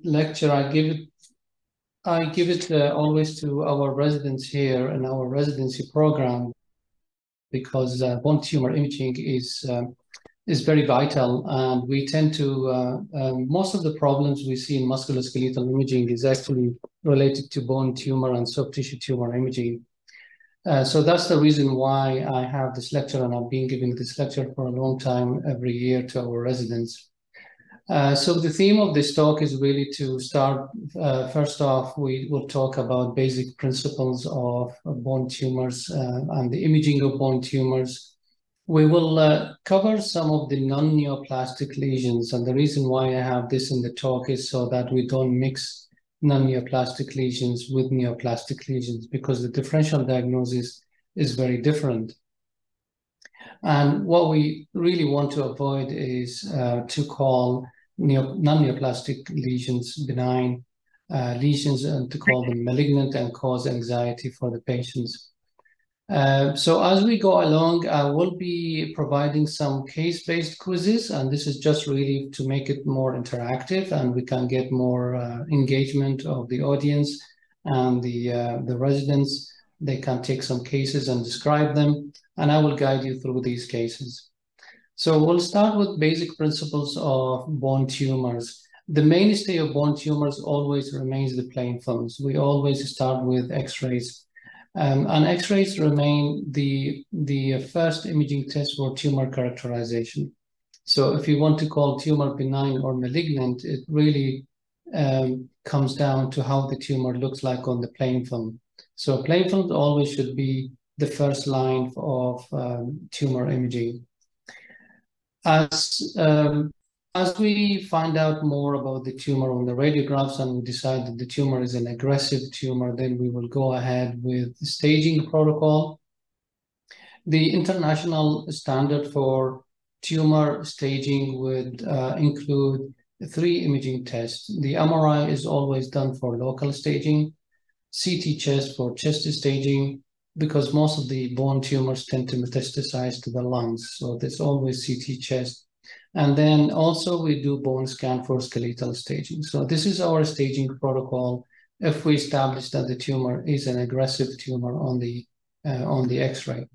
lecture, I give it always to our residents here in our residency program, because bone tumor imaging is very vital, and we tend to most of the problems we see in musculoskeletal imaging is actually related to bone tumor and soft tissue tumor imaging. So that's the reason why I have this lecture, and I've been giving this lecture for a long time every year to our residents. So the theme of this talk is really to start, first off, we will talk about basic principles of bone tumors and the imaging of bone tumors. We will cover some of the non-neoplastic lesions, and the reason why I have this in the talk is so that we don't mix non-neoplastic lesions with neoplastic lesions, because the differential diagnosis is very different. And what we really want to avoid is to call non-neoplastic lesions benign lesions, and to call them malignant and cause anxiety for the patients. So as we go along, I will be providing some case-based quizzes, and this is just really to make it more interactive and we can get more engagement of the audience and the residents. They can take some cases and describe them, and I will guide you through these cases. So we'll start with basic principles of bone tumors. The mainstay of bone tumors always remains the plain films. We always start with X-rays. And X-rays remain the first imaging test for tumor characterization. So if you want to call tumor benign or malignant, it really comes down to how the tumor looks like on the plain film. So plain film always should be the first line of tumor imaging. As we find out more about the tumor on the radiographs and we decide that the tumor is an aggressive tumor, then we will go ahead with the staging protocol. The international standard for tumor staging would include 3 imaging tests. The MRI is always done for local staging, CT chest for chest staging, because most of the bone tumors tend to metastasize to the lungs. So there's always CT chest. And then also we do bone scan for skeletal staging. So this is our staging protocol if we establish that the tumor is an aggressive tumor on the X-ray.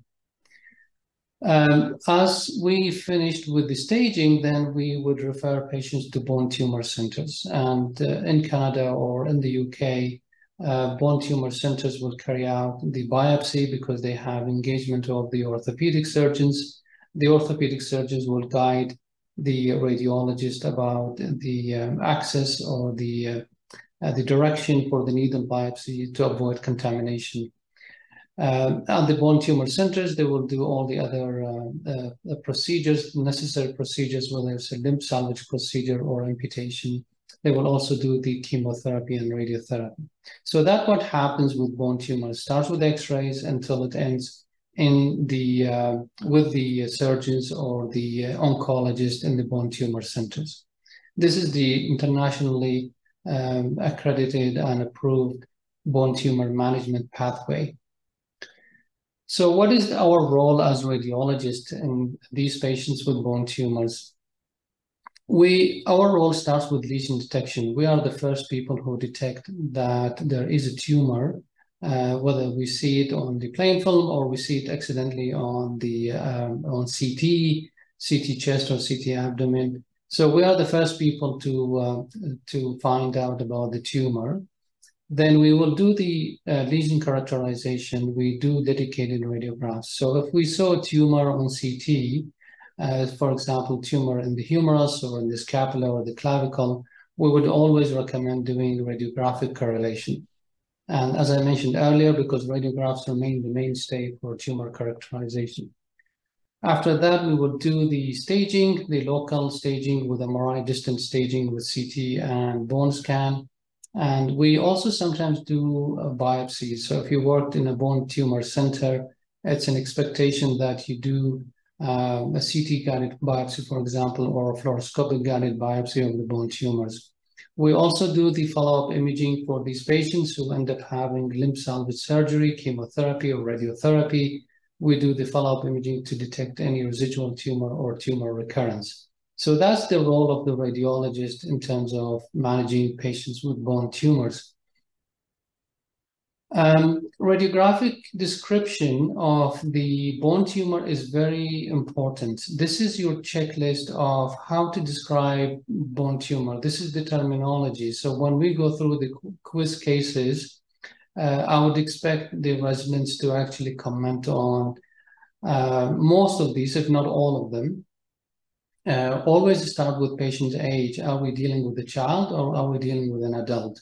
As we finished with the staging, then we would refer patients to bone tumor centers. And in Canada or in the UK, bone tumor centers will carry out the biopsy because they have engagement of the orthopedic surgeons. The orthopedic surgeons will guide the radiologist about the access or the direction for the needle biopsy to avoid contamination. At the bone tumor centers, they will do all the other procedures, necessary procedures, whether it's a limb salvage procedure or amputation. They will also do the chemotherapy and radiotherapy. So that's what happens with bone tumors. It starts with X-rays until it ends in with the surgeons or the oncologist in the bone tumor centers. This is the internationally accredited and approved bone tumor management pathway. So what is our role as radiologists in these patients with bone tumors? Our role starts with lesion detection. We are the first people who detect that there is a tumor, whether we see it on the plain film or we see it accidentally on the on CT chest or CT abdomen. So we are the first people to find out about the tumor. Then we will do the lesion characterization. We do dedicated radiographs. So if we saw a tumor on CT, for example, tumor in the humerus or in the scapula or the clavicle, we would always recommend doing radiographic correlation. And as I mentioned earlier, because radiographs remain the mainstay for tumor characterization. After that, we will do the staging, the local staging with MRI, distant staging with CT and bone scan. And we also sometimes do biopsies. So if you worked in a bone tumor center, it's an expectation that you do a CT-guided biopsy, for example, or a fluoroscopic-guided biopsy of the bone tumors. We also do the follow-up imaging for these patients who end up having limb salvage surgery, chemotherapy, or radiotherapy. We do the follow-up imaging to detect any residual tumor or tumor recurrence. So that's the role of the radiologist in terms of managing patients with bone tumors. Radiographic description of the bone tumor is very important. This is your checklist of how to describe bone tumor. This is the terminology. So when we go through the quiz cases, I would expect the residents to actually comment on most of these, if not all of them. Always start with patient's age. Are we dealing with a child or are we dealing with an adult?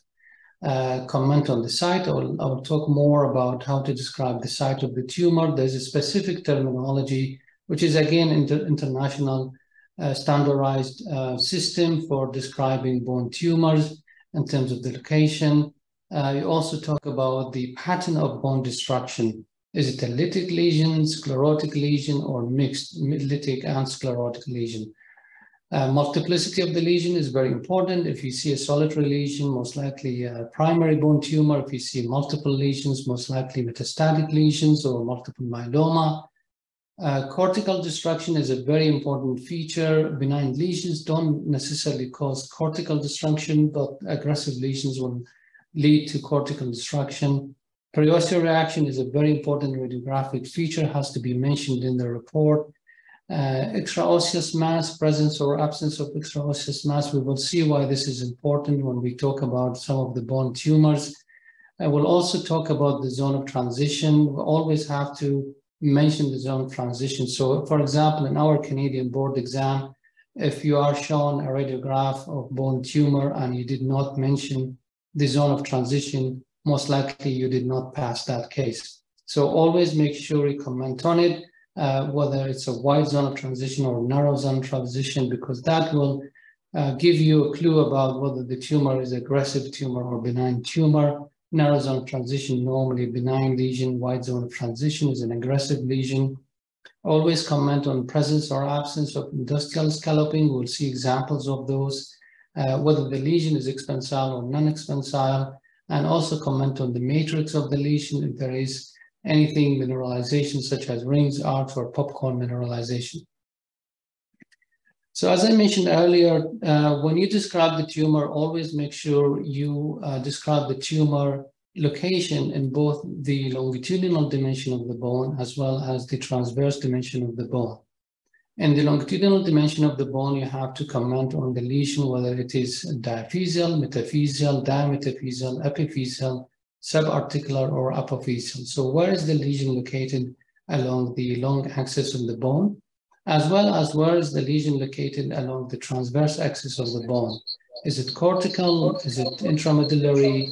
Comment on the site. I'll talk more about how to describe the site of the tumor. There's a specific terminology, which is again international standardized system for describing bone tumors in terms of the location. You also talk about the pattern of bone destruction. Is it a lytic lesion, sclerotic lesion, or mixed lytic and sclerotic lesion? Multiplicity of the lesion is very important. If you see a solitary lesion, most likely a primary bone tumor. If you see multiple lesions, most likely metastatic lesions or multiple myeloma. Cortical destruction is a very important feature. Benign lesions don't necessarily cause cortical destruction, but aggressive lesions will lead to cortical destruction. Periosteal reaction is a very important radiographic feature, has to be mentioned in the report. Extraosseous mass, presence or absence of extraosseous mass. We will see why this is important when we talk about some of the bone tumors. I will also talk about the zone of transition. We always have to mention the zone of transition. So, for example, in our Canadian board exam, if you are shown a radiograph of bone tumor and you did not mention the zone of transition, most likely you did not pass that case. So always make sure you comment on it. Whether it's a wide zone of transition or narrow zone of transition, because that will give you a clue about whether the tumor is aggressive tumor or benign tumor. Narrow zone of transition, normally benign lesion. Wide zone of transition is an aggressive lesion. Always comment on presence or absence of industrial scalloping. We'll see examples of those. Whether the lesion is expansile or non-expansile, and also comment on the matrix of the lesion if there is anything mineralization such as rings, arcs, or popcorn mineralization. So as I mentioned earlier, when you describe the tumor, always make sure you describe the tumor location in both the longitudinal dimension of the bone as well as the transverse dimension of the bone. In the longitudinal dimension of the bone, you have to comment on the lesion, whether it is diaphyseal, metaphyseal, dimetaphyseal, epiphyseal, subarticular, or apophyseal. So where is the lesion located along the long axis of the bone, as well as where is the lesion located along the transverse axis of the bone? Is it cortical, is it intramedullary,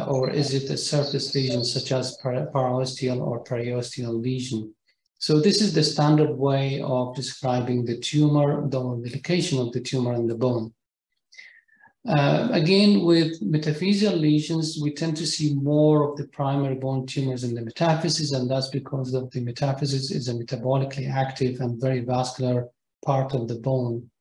or is it a surface lesion such as paraosteal or periosteal lesion? So this is the standard way of describing the tumor, the location of the tumor in the bone. Again, with metaphyseal lesions, we tend to see more of the primary bone tumors in the metaphysis, and that's because of the metaphysis is a metabolically active and very vascular part of the bone.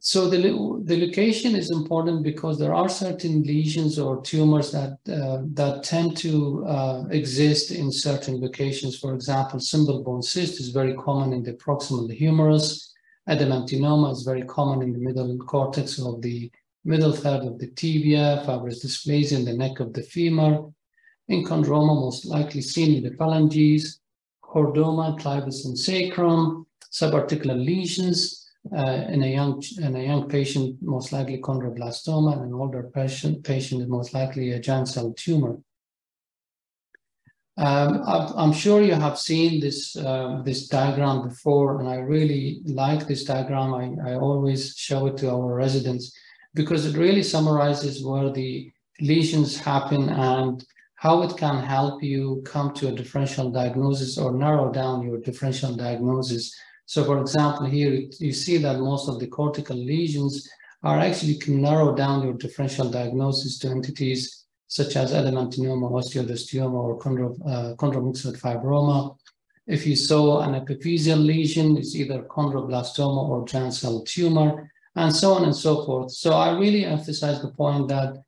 So the location is important because there are certain lesions or tumors that tend to exist in certain locations. For example, simple bone cyst is very common in the proximal humerus. Adamantinoma is very common in the middle cortex of the middle third of the tibia. Fibrous dysplasia in the neck of the femur. Enchondroma most likely seen in the phalanges. Chordoma, clivus, and sacrum. Subarticular lesions. In a young patient, most likely chondroblastoma, and an older patient is most likely a giant cell tumor. I'm sure you have seen this diagram before, and I really like this diagram. I always show it to our residents because it really summarizes where the lesions happen and how it can help you come to a differential diagnosis or narrow down your differential diagnosis. So for example, here you see that most of the cortical lesions are actually can narrow down your differential diagnosis to entities such as adamantinoma, osteodysteoma, or chondromyxoid fibroma. If you saw an epiphyseal lesion, it's either chondroblastoma or giant cell tumor, and so on and so forth. So I really emphasize the point that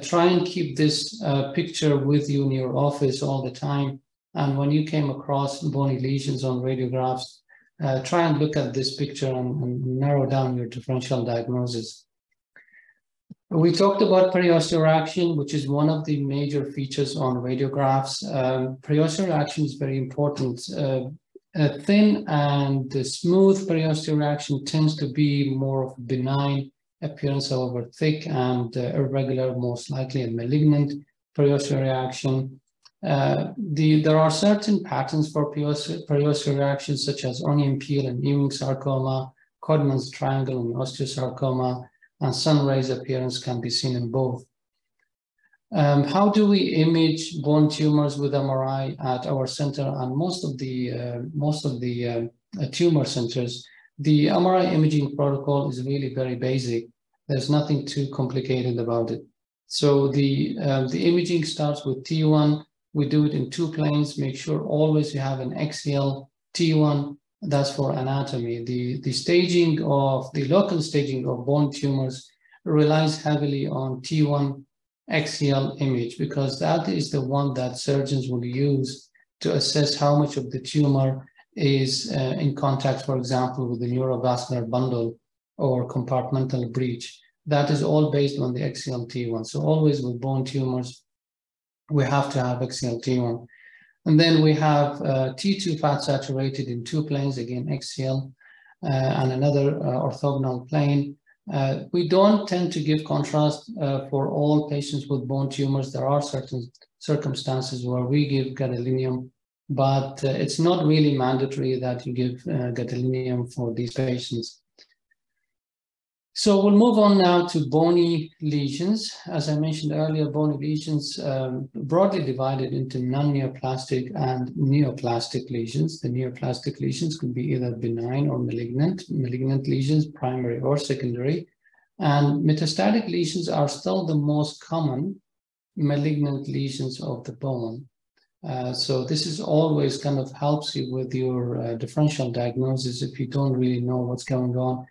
try and keep this picture with you in your office all the time. And when you came across bony lesions on radiographs, try and look at this picture and narrow down your differential diagnosis. We talked about periosteoreaction, which is one of the major features on radiographs. Periosteoreaction is very important. A thin and smooth periosteoreaction tends to be more of benign appearance, however thick and irregular, most likely a malignant periosteoreaction. There are certain patterns for periosteoreaction, such as onion peel and Ewing sarcoma, Codman's triangle and osteosarcoma, and sun rays appearance can be seen in both. How do we image bone tumors with MRI at our center and most of the tumor centers? The MRI imaging protocol is really very basic. There's nothing too complicated about it. So the imaging starts with T1. We do it in 2 planes. Make sure always you have an axial T1. That's for anatomy. The local staging of bone tumors relies heavily on T1 axial image, because that is the one that surgeons will use to assess how much of the tumor is in contact, for example, with the neurovascular bundle or compartmental breach. That is all based on the axial T1. So always with bone tumors, we have to have axial T1. And then we have T2 fat saturated in 2 planes, again, axial, and another orthogonal plane. We don't tend to give contrast for all patients with bone tumors. There are certain circumstances where we give gadolinium, but it's not really mandatory that you give gadolinium for these patients. So we'll move on now to bony lesions. As I mentioned earlier, bony lesions broadly divided into non-neoplastic and neoplastic lesions. The neoplastic lesions could be either benign or malignant lesions, primary or secondary. And metastatic lesions are still the most common malignant lesions of the bone. So this is always kind of helps you with your differential diagnosis if you don't really know what's going on.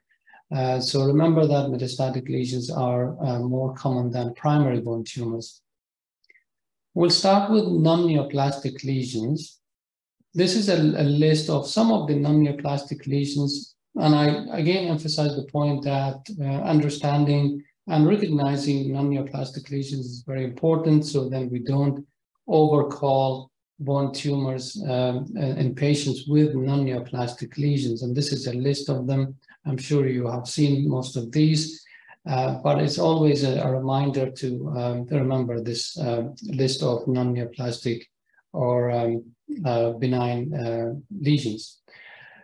So remember that metastatic lesions are more common than primary bone tumors. We'll start with non-neoplastic lesions. This is a list of some of the non-neoplastic lesions. And I again emphasize the point that understanding and recognizing non-neoplastic lesions is very important, so then we don't overcall bone tumors in patients with non-neoplastic lesions. And this is a list of them. I'm sure you have seen most of these, but it's always a reminder to remember this list of non-neoplastic or benign lesions.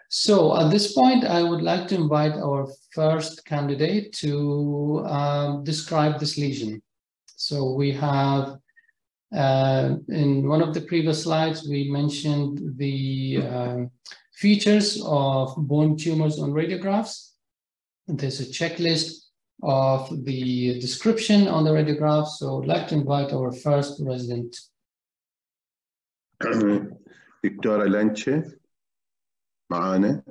So at this point, I would like to invite our first candidate to describe this lesion. So we have, in one of the previous slides, we mentioned the features of bone tumors on radiographs. There's a checklist of the description on the radiograph. So I'd like to invite our first resident. دكتورة لانشة معانا.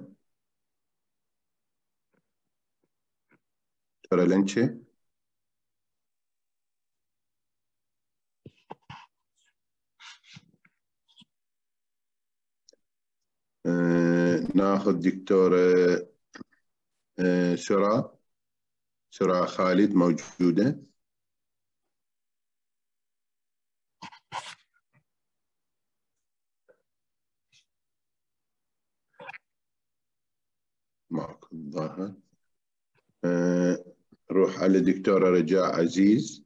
دكتورة لانشة. ناخذ دكتورة سرى خالد موجودة. ماكو الظاهر. روح على دكتورة رجاء عزيز.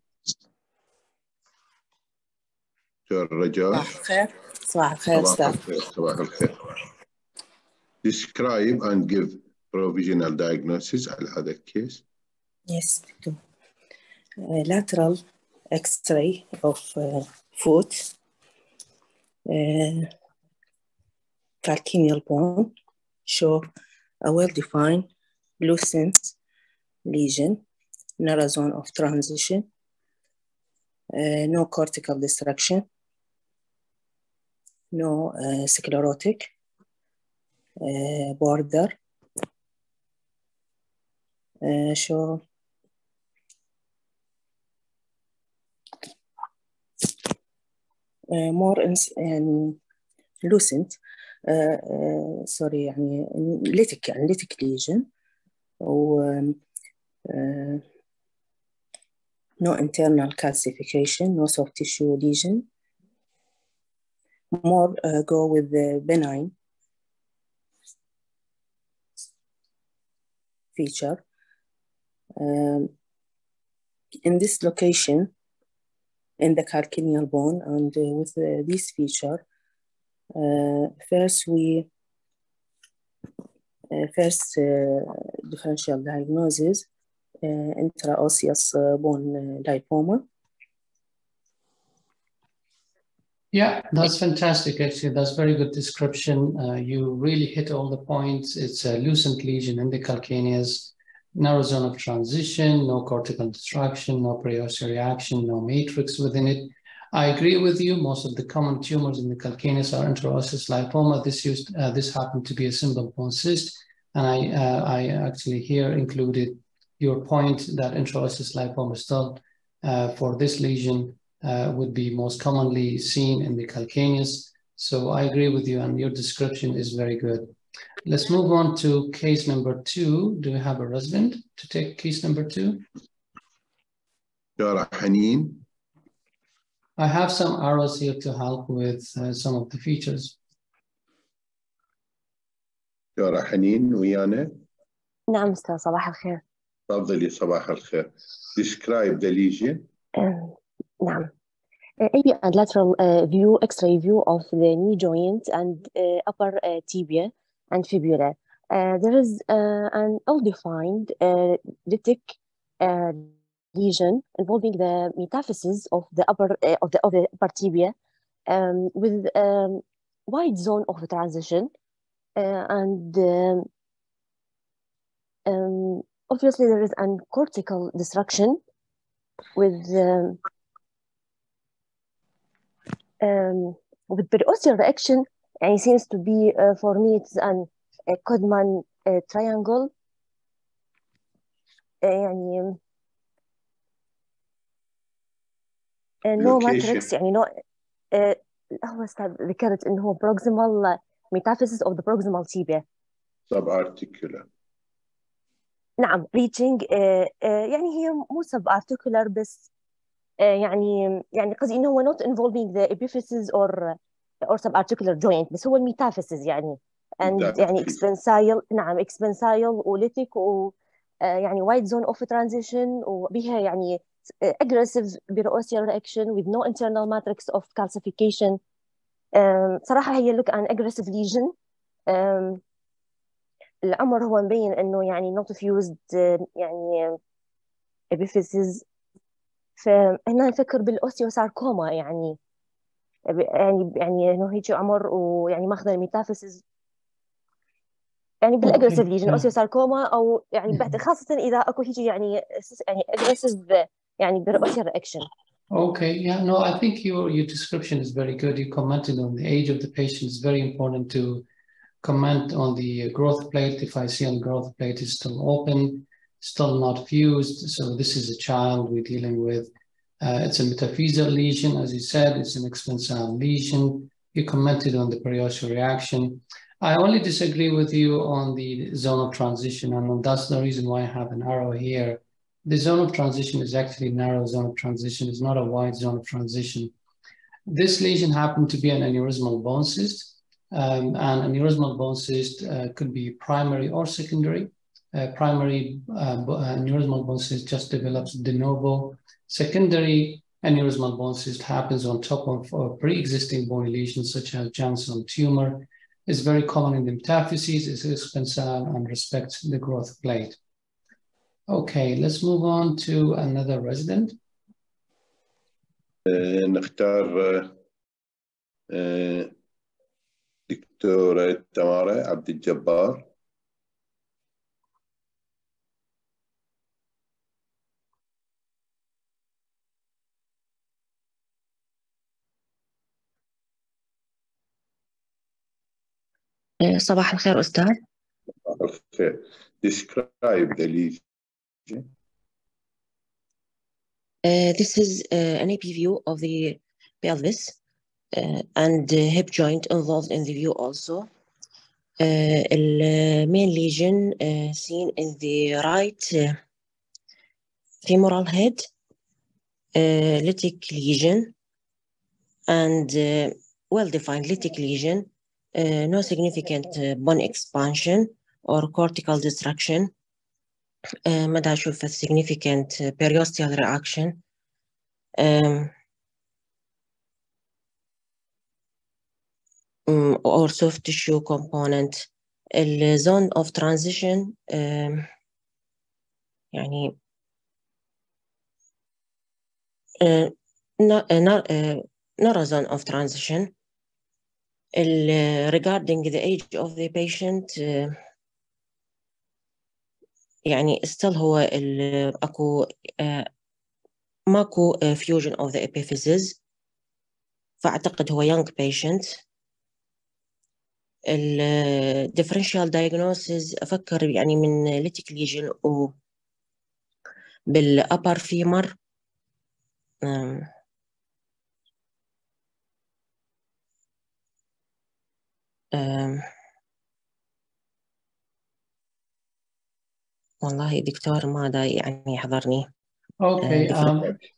دكتورة رجاء. صباح الخير. صباح الخير أستاذ. صباح الخير. Describe and give provisional diagnosis على هذا الكيس. Yes. Lateral X-ray of foot, calcaneal bone, show a well-defined lucent lesion, narrow zone of transition, no cortical destruction, no sclerotic border, show more lucent سوري يعني lytic lesion و no internal calcification, no soft tissue lesion. More go with the benign feature. In this location, in the calcaneal bone, and with this feature, first differential diagnosis, intraosseous bone lipoma. Yeah, that's fantastic. Actually, that's very good description. You really hit all the points. It's a lucent lesion in the calcaneus, narrow zone of transition, no cortical destruction, no preosseous reaction, no matrix within it. I agree with you. Most of the common tumors in the calcaneus are intraosseous lipoma. This happened to be a simple bone cyst, and I actually here included your point that intraosseous lipoma still for this lesion would be most commonly seen in the calcaneus. So I agree with you, and your description is very good. Let's move on to case number 2. Do we have a resident to take case number 2? دكتورة حنين. I have some arrows here to help with some of the features. دكتورة حنين ويانا؟ نعم أستاذ، صباح الخير. تفضلي. صباح الخير. Describe the lesion. نعم. AB and lateral view, X-ray view of the knee joint and upper tibia and fibula. There is an ill-defined lytic lesion involving the metaphysis of the upper tibia with wide zone of transition and obviously there is an cortical destruction with preosseous reaction. And it seems to be for me it's a Codman triangle. يعني no matrix يعني no هو ذكرت إنه هو proximal metaphysis of the proximal tibia. Subarticular. نعم reaching يعني هي مو subarticular بس يعني قصدي إنه هو not involving the epiphysis or subarticular joint بس هو الميتافيسيس يعني and يعني expansile. نعم expansile وليثيك و يعني wide zone of transition وبها يعني aggressive preosseous reaction with no internal matrix of calcification. صراحة هي look an aggressive lesion. العمر هو مبين إنه يعني not fused يعني epiphysis. فهنا نفكر بالأوستيوساركوما يعني إنه هيك عمر ويعني ماخذ الميتافيسيس يعني بالاجريسيف ليجن اوستيوساركوما او يعني خاصة إذا أكو هيك يعني aggressive يعني preosseous reaction. Okay, yeah, no, I think your description is very good. You commented on the age of the patient. It's very important to comment on the growth plate. If I see on growth plate is still open, still not fused. So this is a child we're dealing with. It's a metaphyseal lesion, as you said, it's an expansile lesion. You commented on the preosseous reaction. I only disagree with you on the zone of transition, and that's the reason why I have an arrow here. The zone of transition is actually a narrow zone of transition. It's not a wide zone of transition. This lesion happened to be an aneurysmal bone cyst, and aneurysmal bone cyst could be primary or secondary. Primary aneurysmal bone cyst just develops de novo. Secondary aneurysmal bone cyst happens on top of pre-existing bony lesions such as Janssen tumor. It's very common in the metaphyses. It's expansile and respects the growth plate. Okay, let's move on to another resident. نختار دكتورة تمارا عبد الجبار. صباح الخير أستاذ. صباح الخير. Describe the lesion. This is an AP view of the pelvis and the hip joint involved in the view also. The main lesion seen in the right femoral head, lytic lesion, and well-defined lytic lesion, no significant bone expansion or cortical destruction. ما دا أشوف significant periosteal reaction. Or soft tissue component. The zone of transition يعني not a zone of transition. Regarding the age of the patient يعني still هو أكو ماكو fusion of the epiphyses، فأعتقد هو young patient. differential diagnosis أفكر يعني من lytic lesion و بالupper femur والله دكتور ماذا يعني يحضرني. Okay,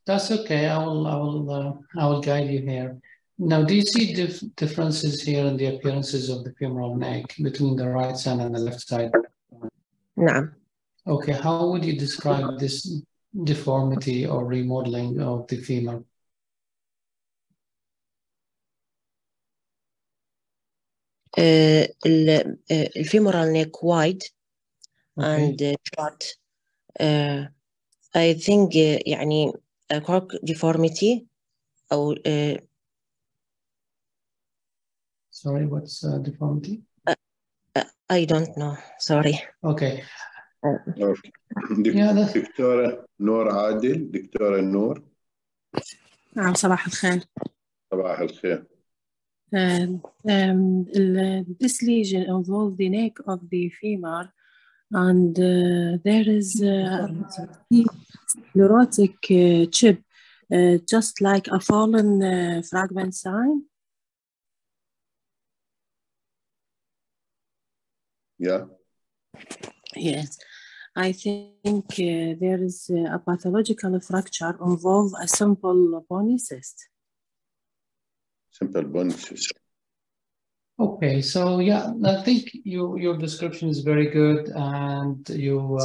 that's okay. I will guide you here. Now, do you see differences here in the appearances of the femoral neck between the right side and the left side? نعم. Okay, how would you describe this deformity or remodeling of the femur? الفيمورال neck wide and short. I think يعني cork deformity أو Sorry, what's deformity? I don't know. Sorry. Okay. دكتورة نور عادل. دكتورة نور. نعم صباح الخير. صباح الخير. This lesion involves the neck of the femur, and there is a sclerotic chip, just like a fallen fragment sign. Yeah. Yes, I think there is a pathological fracture involve a simple bony cyst. Simple bony cyst. Okay, so yeah, I think your description is very good, and you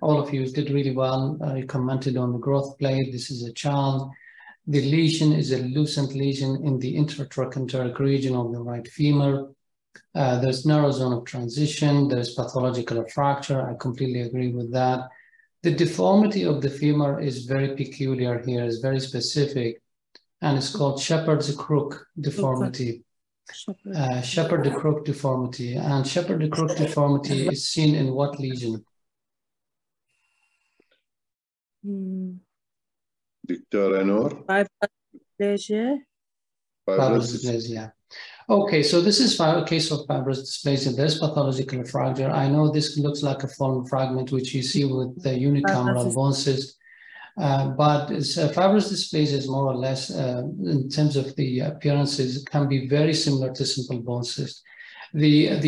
all of you did really well. You commented on the growth plate. This is a child. The lesion is a lucent lesion in the intertrochanteric region of the right femur. There's narrow zone of transition. There's pathological fracture. I completely agree with that. The deformity of the femur is very peculiar here, is very specific, and it's called shepherd's crook deformity. Shepherd crook deformity. And shepherd crook deformity is seen in what lesion? Dictora Noor. Fibrous dysplasia. Okay, so this is a case of fibrous dysplasia. There's pathological fracture. I know this looks like a fallen fragment, which you see with the unicameral bone cyst. But fibrous dysplasia is more or less, in terms of the appearances, can be very similar to simple bone cyst. The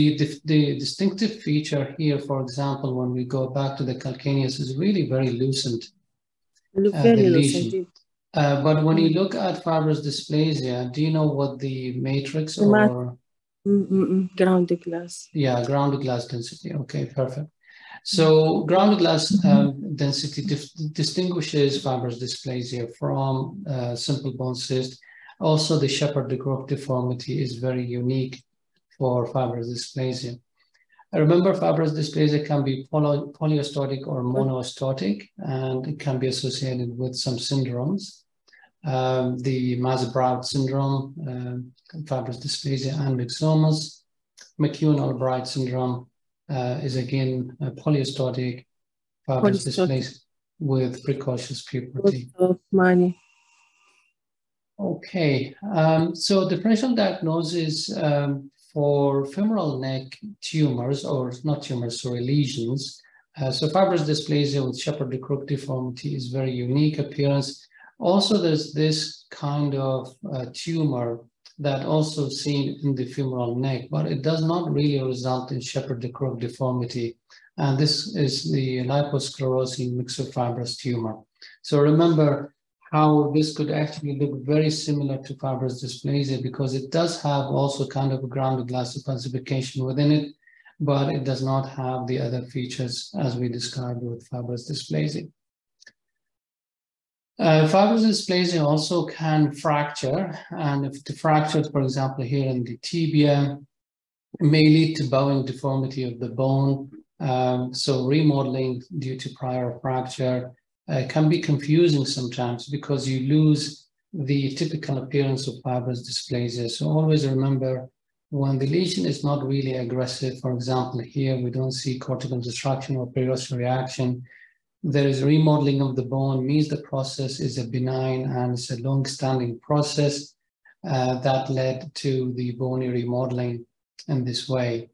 distinctive feature here, for example, when we go back to the calcaneus, is really very lucent. Very lucent. But when you look at fibrous dysplasia, do you know what the matrix or ground glass? Yeah, ground glass density. Okay, perfect. So ground glass density distinguishes fibrous dysplasia from simple bone cyst. Also, the shepherd-crook deformity is very unique for fibrous dysplasia. Remember, fibrous dysplasia can be polyostotic or monostotic, and it can be associated with some syndromes. The Maas-Browne syndrome, fibrous dysplasia, and myxomas. McCune-Albright syndrome is again polyostotic fibrous dysplasia with precocious puberty. Okay, so differential diagnosis for femoral neck tumors, or not tumors, sorry, lesions. So fibrous dysplasia with shepherd-crook deformity is very unique appearance. Also, there's this kind of tumor that also seen in the femoral neck, but it does not really result in Shepherd-de-Crook deformity. And this is the liposclerosing myxofibrous tumor. So remember how this could actually look very similar to fibrous dysplasia, because it does have also kind of a grounded glass opacification within it, but it does not have the other features as we described with fibrous dysplasia. Fibrous dysplasia also can fracture, and if the fracture, for example, here in the tibia, may lead to bowing deformity of the bone. So remodeling due to prior fracture can be confusing sometimes because you lose the typical appearance of fibrous dysplasia. So always remember, when the lesion is not really aggressive, for example, here we don't see cortical destruction or periosteal reaction, there is remodeling of the bone, means the process is a benign and it's a long-standing process that led to the bony remodeling in this way.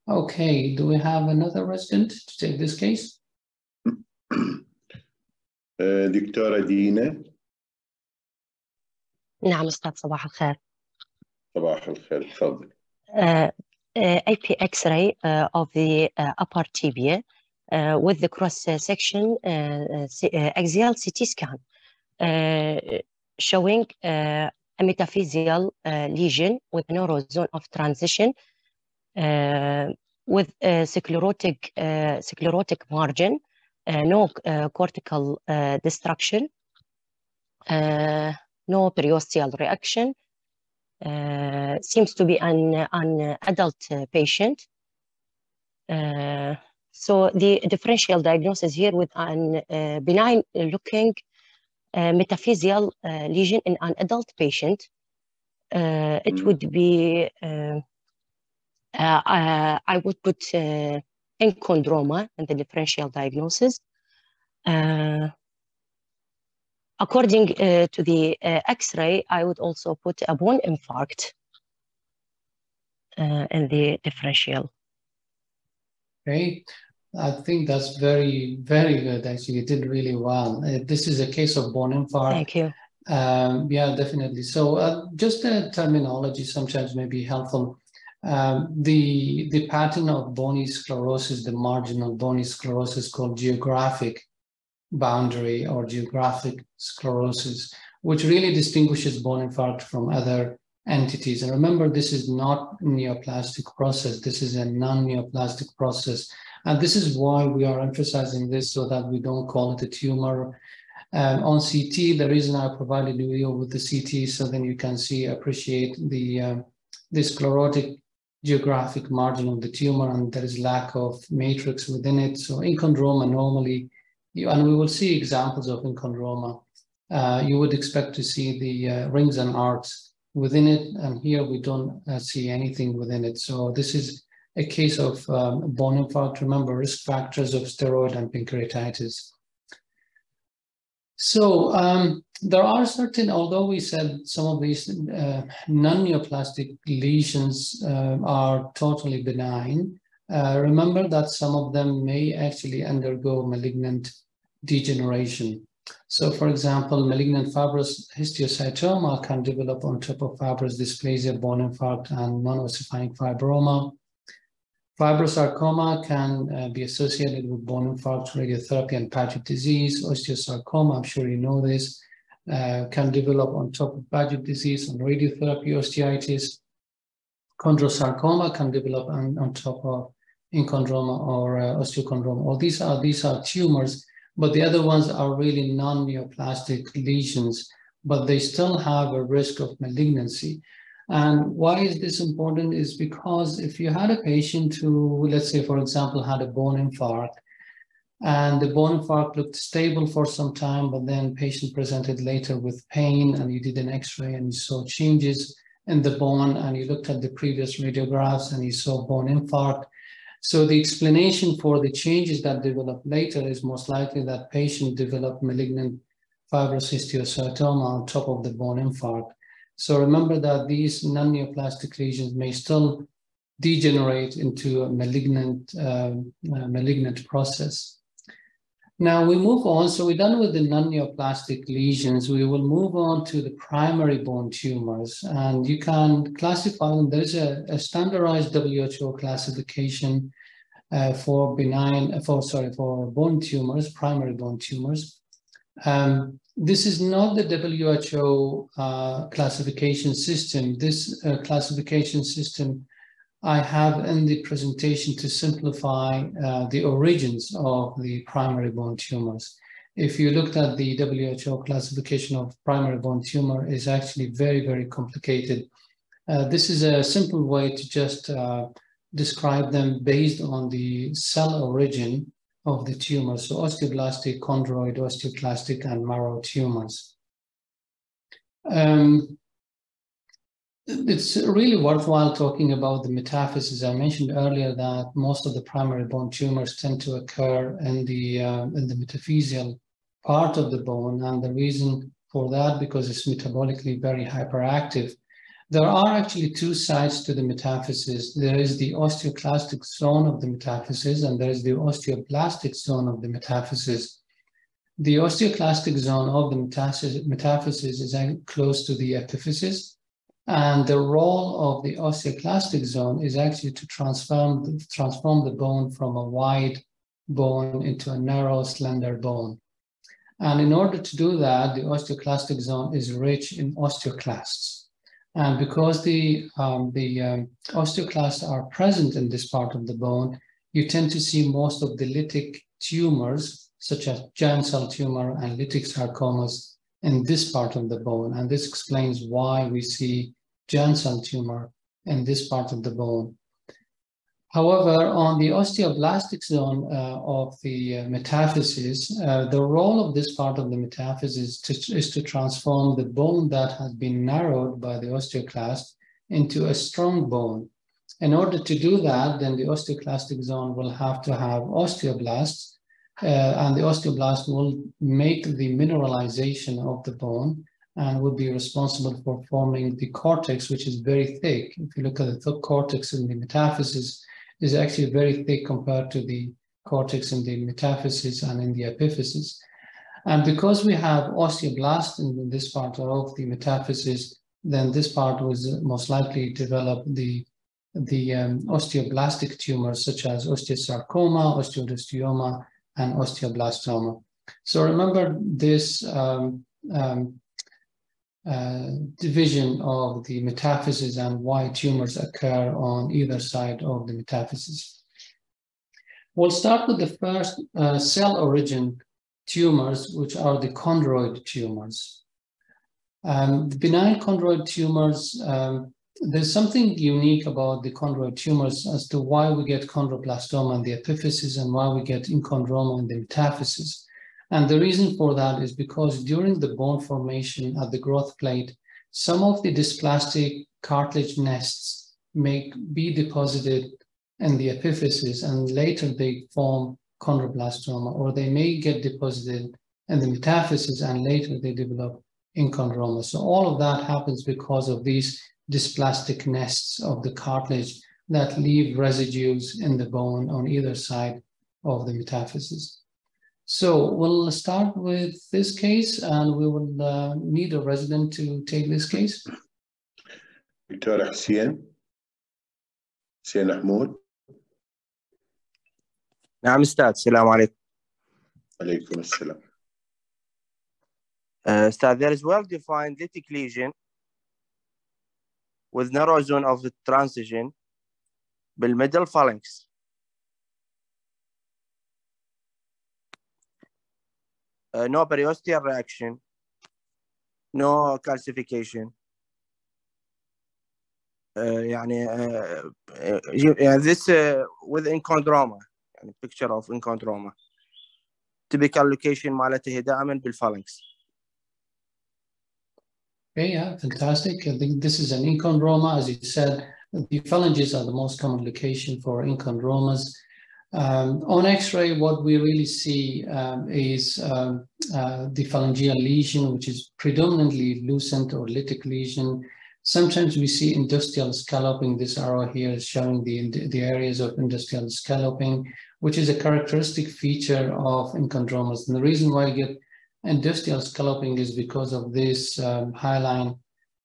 Okay, do we have another resident to take this case? دكتورة دينا. نعم أستاذ صباح الخير. صباح الخير تفضل. AP X-ray of the upper tibia with the cross-section axial CT scan showing a metaphyseal lesion with narrow zone of transition with sclerotic margin, no cortical destruction, no periosteal reaction. Seems to be an adult patient. So the differential diagnosis here with an benign looking metaphyseal lesion in an adult patient. It would be, I would put enchondroma in the differential diagnosis. According to the X-ray, I would also put a bone infarct in the differential. Okay, I think that's very, very good. Actually, you did really well. This is a case of bone infarct. Thank you. Yeah, definitely. So just the terminology sometimes may be helpful. The pattern of bony sclerosis, the marginal bony sclerosis, called geographic boundary or geographic sclerosis, which really distinguishes bone infarct from other entities. And remember, this is not a neoplastic process. This is a non-neoplastic process. And this is why we are emphasizing this, so that we don't call it a tumor. On CT, the reason I provided you with the CT, so then you can appreciate the sclerotic geographic margin of the tumor, and there is lack of matrix within it. So enchondroma normally, and we will see examples of enchondroma. You would expect to see the rings and arcs within it, and here we don't see anything within it. So this is a case of bone infarct. Remember, risk factors of steroid and pancreatitis. So there are certain, although we said some of these non-neoplastic lesions are totally benign, remember that some of them may actually undergo malignant degeneration. So for example, malignant fibrous histiocytoma can develop on top of fibrous dysplasia, bone infarct, and non-ossifying fibroma. Fibrosarcoma can be associated with bone infarct, radiotherapy, and Paget disease. Osteosarcoma, I'm sure you know this, can develop on top of Paget disease and radiotherapy, osteitis. Chondrosarcoma can develop on top of enchondroma or osteochondroma. All these are tumors, but the other ones are really non-neoplastic lesions, but they still have a risk of malignancy. And why is this important is because if you had a patient who, let's say, for example, had a bone infarct, and the bone infarct looked stable for some time, but then patient presented later with pain, and you did an X-ray and you saw changes in the bone, and you looked at the previous radiographs and you saw bone infarct. So the explanation for the changes that develop later is most likely that patient developed malignant fibrous histiocytoma on top of the bone infarct. So remember that these non-neoplastic lesions may still degenerate into a malignant process. Now we move on. So we're done with the non-neoplastic lesions. We will move on to the primary bone tumors, and you can classify them. There's a standardized WHO classification for bone tumors, primary bone tumors. This is not the WHO classification system. This classification system I have in the presentation to simplify the origins of the primary bone tumors. If you looked at the WHO classification of primary bone tumor, is actually very, very complicated. This is a simple way to just describe them based on the cell origin of the tumor. So osteoblastic, chondroid, osteoclastic, and marrow tumors. It's really worthwhile talking about the metaphysis. I mentioned earlier that most of the primary bone tumors tend to occur in the metaphyseal part of the bone, and the reason for that because it's metabolically very hyperactive. There are actually two sides to the metaphysis. There is the osteoclastic zone of the metaphysis, and there is the osteoblastic zone of the metaphysis. The osteoclastic zone of the metaphysis is close to the epiphysis. And the role of the osteoclastic zone is actually to transform the bone from a wide bone into a narrow, slender bone. And in order to do that, the osteoclastic zone is rich in osteoclasts. And because the osteoclasts are present in this part of the bone, you tend to see most of the lytic tumors, such as giant cell tumor and lytic sarcomas, in this part of the bone. And this explains why we see giant cell tumor in this part of the bone. However, on the osteoblastic zone of the metaphysis, the role of this part of the metaphysis is to transform the bone that has been narrowed by the osteoclast into a strong bone. In order to do that, then the osteoclastic zone will have to have osteoblasts, and the osteoblast will make the mineralization of the bone and would be responsible for forming the cortex, which is very thick. If you look at the cortex in the metaphysis, is actually very thick compared to the cortex in the metaphysis and in the epiphysis. And because we have osteoblast in this part of the metaphysis, then this part was most likely develop the osteoblastic tumors such as osteosarcoma, osteodystioma, and osteoblastoma. So remember this division of the metaphysis and why tumors occur on either side of the metaphysis. We'll start with the first cell origin tumors, which are the chondroid tumors. The benign chondroid tumors, there's something unique about the chondroid tumors as to why we get chondroblastoma in the epiphysis and why we get inchondroma in the metaphysis. And the reason for that is because during the bone formation at the growth plate, some of the dysplastic cartilage nests may be deposited in the epiphysis and later they form chondroblastoma, or they may get deposited in the metaphysis and later they develop inchondroma. So all of that happens because of these dysplastic nests of the cartilage that leave residues in the bone on either side of the metaphysis. So we'll start with this case and we will need a resident to take this case. دكتور حسين محمود. نعم أستاذ، السلام عليكم. عليكم السلام. Ustad, there is well-defined lytic lesion with narrow zone of the transition بالmiddle phalanx. No periosteal reaction, no calcification. This with inchondroma, picture of inchondroma. Typical location مالته هي دائما بالphalanx. Okay, yeah, fantastic. I think this is an inchondroma. As you said, the phalanges are the most common location for inchondromas. On X-ray, what we really see is the phalangeal lesion, which is predominantly lucent or lytic lesion. Sometimes we see industrial scalloping. This arrow here is showing the areas of industrial scalloping. which is a characteristic feature of enchondromas. And the reason why you get industrial scalloping is because of this hyaline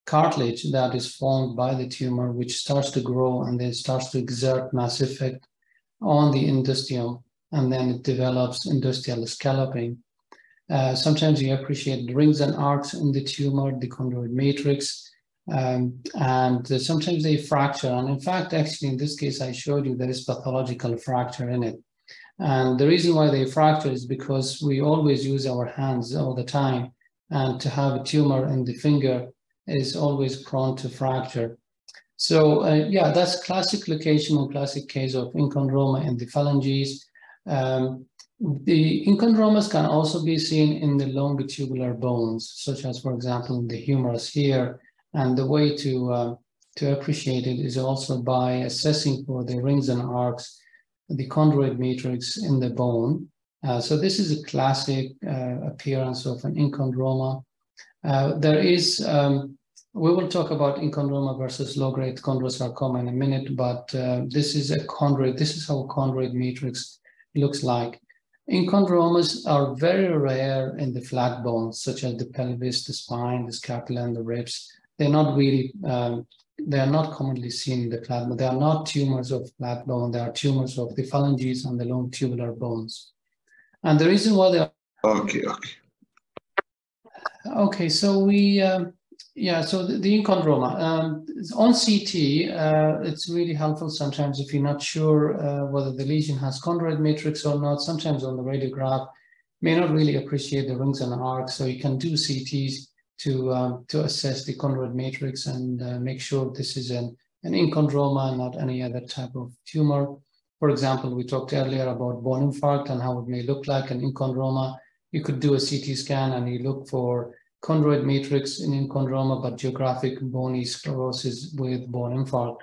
cartilage that is formed by the tumor, which starts to grow and then starts to exert mass effect on the industrium, and then it develops industrial scalloping. Sometimes you appreciate rings and arcs in the tumor, the chondroid matrix, and sometimes they fracture. And in fact, actually, in this case, I showed you there is pathological fracture in it. And the reason why they fracture is because we always use our hands all the time, and to have a tumor in the finger is always prone to fracture. So yeah, that's classic location and classic case of enchondroma in the phalanges. The enchondromas can also be seen in the longitubular bones, such as, for example, in the humerus here. And the way to appreciate it is also by assessing for the rings and arcs, the chondroid matrix in the bone. So this is a classic appearance of an enchondroma. There is, we will talk about enchondroma versus low-grade chondrosarcoma in a minute, but this is a chondroid. This is how a chondroid matrix looks like. Enchondromas are very rare in the flat bones, such as the pelvis, the spine, the scapula, and the ribs. They're not really, they are not commonly seen in the flat bone. They are not tumors of flat bone. They are tumors of the phalanges and the long tubular bones. And the reason why they are... Okay, so we, yeah, so the enchondroma. On CT, it's really helpful sometimes if you're not sure whether the lesion has chondroid matrix or not. Sometimes on the radiograph, may not really appreciate the rings and arcs, so you can do CTs to assess the chondroid matrix and make sure this is an enchondroma, not any other type of tumor. For example, we talked earlier about bone infarct and how it may look like an enchondroma. You could do a CT scan and you look for chondroid matrix in enchondroma, but geographic bony sclerosis with bone infarct.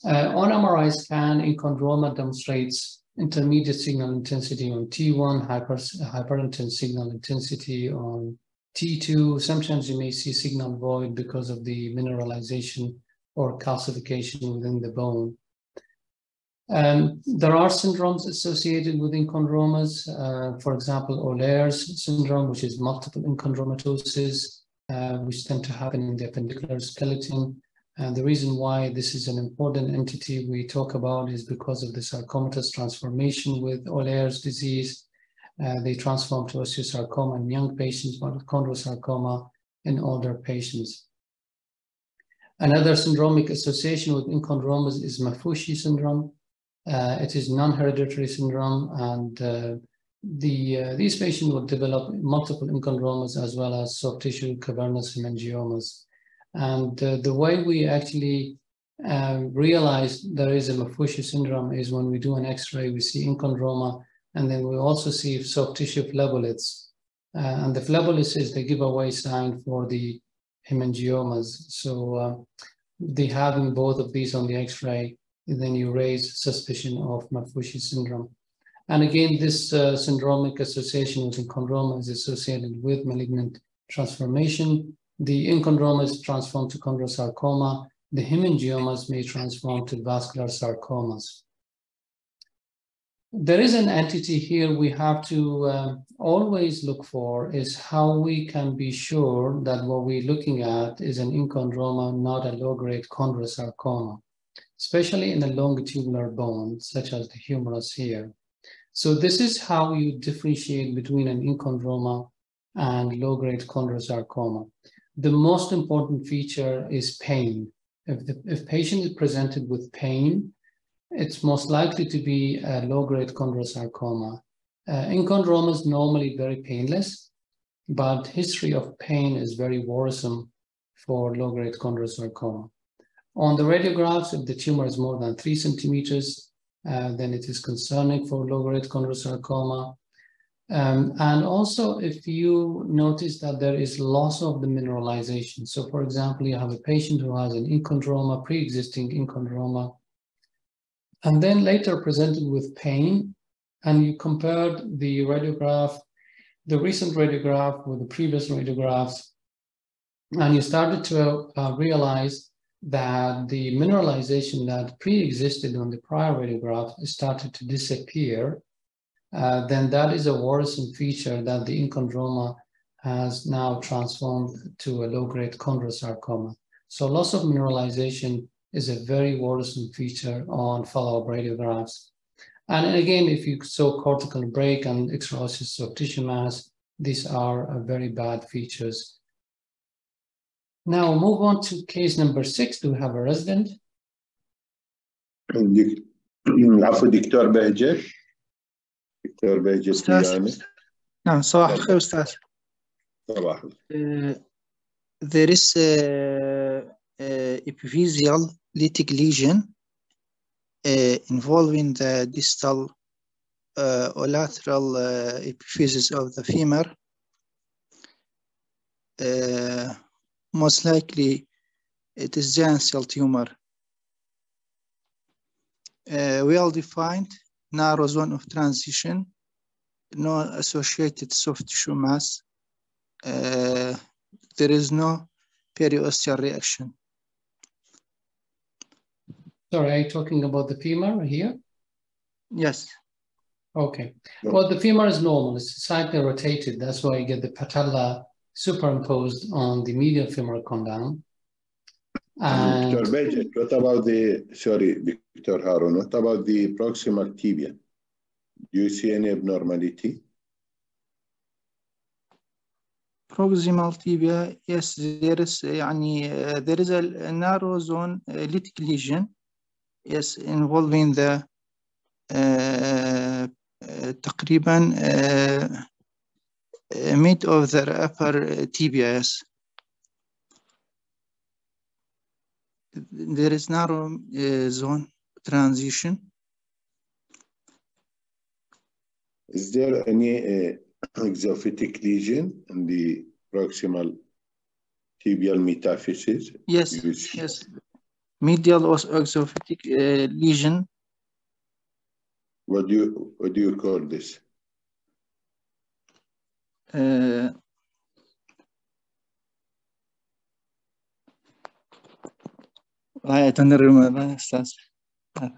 On MRI scan, enchondroma demonstrates intermediate signal intensity on T1, hyperintense signal intensity on T2. Sometimes you may see signal void because of the mineralization or calcification within the bone. There are syndromes associated with enchondromas, for example, O'Leary's syndrome, which is multiple enchondromatosis, which tend to happen in the appendicular skeleton. And the reason why this is an important entity we talk about is because of the sarcomatous transformation with O'Leary's disease. They transform to osteosarcoma in young patients, but chondrosarcoma in older patients. Another syndromic association with enchondromas is Maffucci syndrome. It is non-hereditary syndrome, and these patients will develop multiple enchondromas as well as soft tissue cavernous hemangiomas. And the way we actually realize there is a Maffucci syndrome is when we do an X-ray, we see enchondroma, and then we also see soft tissue phlebolyths. And the phlebolyths is the giveaway sign for the hemangiomas. So the having both of these on the X-ray, then you raise suspicion of Maffucci syndrome. And again, this syndromic association with enchondroma is associated with malignant transformation. The enchondromas transform to chondrosarcoma. The hemangiomas may transform to vascular sarcomas. There is an entity here we have to always look for is how we can be sure that what we're looking at is an enchondroma, not a low-grade chondrosarcoma, especially in a longitubular bone, such as the humerus here. So this is how you differentiate between an enchondroma and low-grade chondrosarcoma. The most important feature is pain. If patient is presented with pain, it's most likely to be a low-grade chondrosarcoma. Enchondroma is normally very painless, but history of pain is very worrisome for low-grade chondrosarcoma. On the radiographs, if the tumor is more than 3 centimeters, then it is concerning for low-grade chondrosarcoma. And also, if you notice that there is loss of the mineralization. So, for example, you have a patient who has an enchondroma, pre-existing enchondroma, and then later presented with pain, and you compared the radiograph, the recent radiograph with the previous radiographs, and you started to realize that the mineralization that pre-existed on the prior radiograph started to disappear, then that is a worrisome feature that the inchondroma has now transformed to a low-grade chondrosarcoma. So loss of mineralization is a very worrisome feature on follow-up radiographs. And again, if you saw cortical break and extraosseous soft tissue mass, these are very bad features. Now move on to case number 6. Do we have a resident? العفو دكتور بهجت. دكتور بهجت ويانا. نعم صباح الخير أستاذ. صباح. There is epiphyseal lytic lesion involving the distal or lateral epiphysis of the femur. Most likely it is giant cell tumor. Well-defined narrow zone of transition, no associated soft tissue mass. There is no periosteal reaction. Sorry, are you talking about the femur here? Yes. Okay. Well, the femur is normal. It's slightly rotated. That's why you get the patella superimposed on the medial femoral condyle. And Dr. Bejet, what about Dr. Harun, what about the proximal tibia? Do you see any abnormality? Proximal tibia, yes, there is there is a narrow zone lytic lesion, yes, involving the تقريبا mid of the upper tibia, yes. There is narrow zone transition. Is there any exophytic lesion in the proximal tibial metaphysis? Yes, yes. Medial exophytic lesion. What do you call this?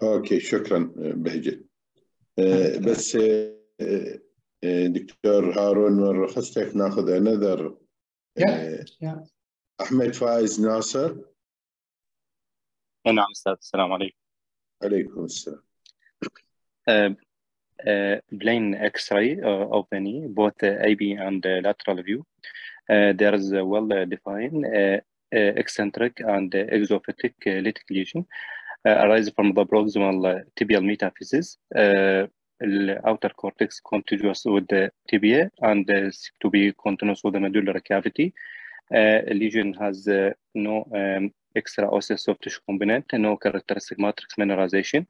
اوكي شكرا بهجت. بس دكتور هارون من رخصتك ناخذ another احمد فايز ناصر. نعم استاذ السلام عليكم. عليكم السلام. Plain X-ray of the knee, both AB and lateral view. There is a well-defined eccentric and exophytic lytic lesion arise from the proximal tibial metaphysis. The outer cortex contiguous with the tibia and to be continuous with the medullary cavity. Lesion has no extraosseous soft tissue component, no characteristic matrix mineralization.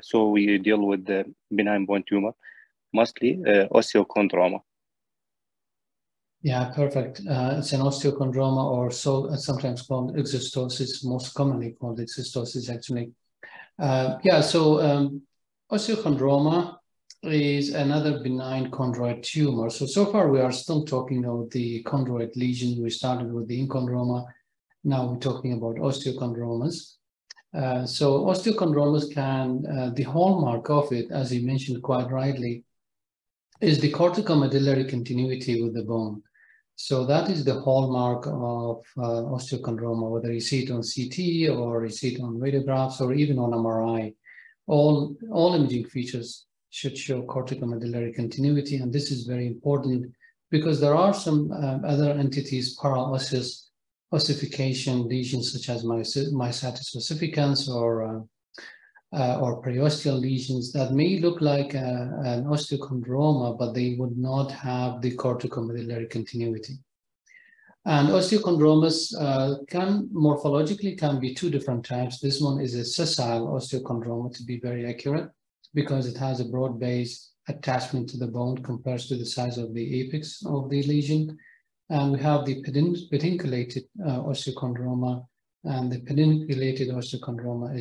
So we deal with the benign bone tumor, mostly osteochondroma. Yeah, perfect. It's an osteochondroma, or so sometimes called exostosis, most commonly called exostosis actually. Osteochondroma is another benign chondroid tumor. So far we are still talking about the chondroid lesion. We started with the inchondroma. Now we're talking about osteochondromas. Osteochondromas the hallmark of it, as you mentioned quite rightly, is the corticomedullary continuity with the bone. So that is the hallmark of osteochondroma, whether you see it on CT or you see it on radiographs or even on MRI. All imaging features should show corticomedullary continuity, and this is very important because there are some other entities, paraosseous ossification lesions such as myositis ossificans or periosteal lesions that may look like an osteochondroma, but they would not have the corticomedullary continuity. And osteochondromas morphologically can be two different types. This one is a sessile osteochondroma, to be very accurate, because it has a broad base attachment to the bone compared to the size of the apex of the lesion. And we have the pedunculated osteochondroma, and the pedunculated osteochondroma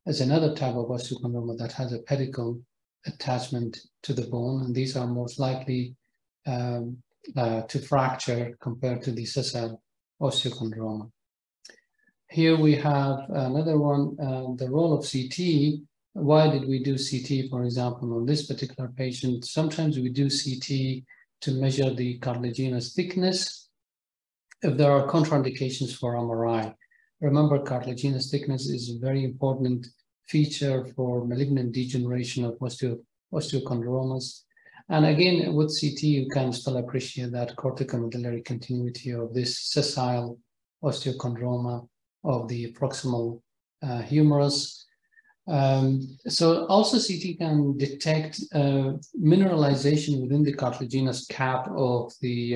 is another type of osteochondroma that has a pedicle attachment to the bone, and these are most likely to fracture compared to the sessile osteochondroma. Here we have another one, the role of CT. Why did we do CT, for example, on this particular patient? Sometimes we do CT to measure the cartilaginous thickness if there are contraindications for MRI. Remember, cartilaginous thickness is a very important feature for malignant degeneration of osteochondromas. And again, with CT, you can still appreciate that corticomedullary continuity of this sessile osteochondroma of the proximal humerus. So also CT can detect mineralization within the cartilaginous cap of the